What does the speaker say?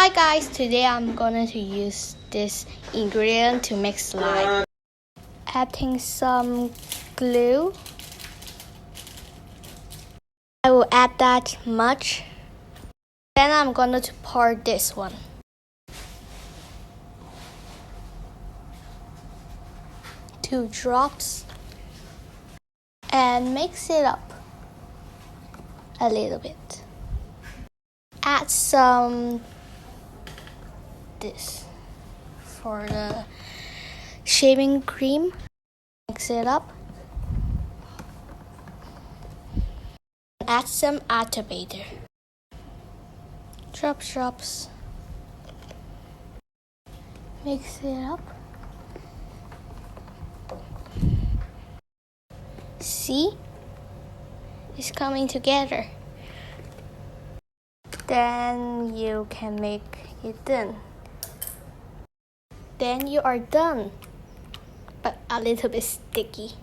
Hi guys, today I'm going to use this ingredient to make slime. Adding some glue. I will add that much. Then I'm going to pour this one. Two drops. And mix it up a little bit. Add some this for the shaving cream. Mix it up. Add some activator. Drops. Mix it up. See? It's coming together. Then you can make it done. Then you are done, but a little bit sticky.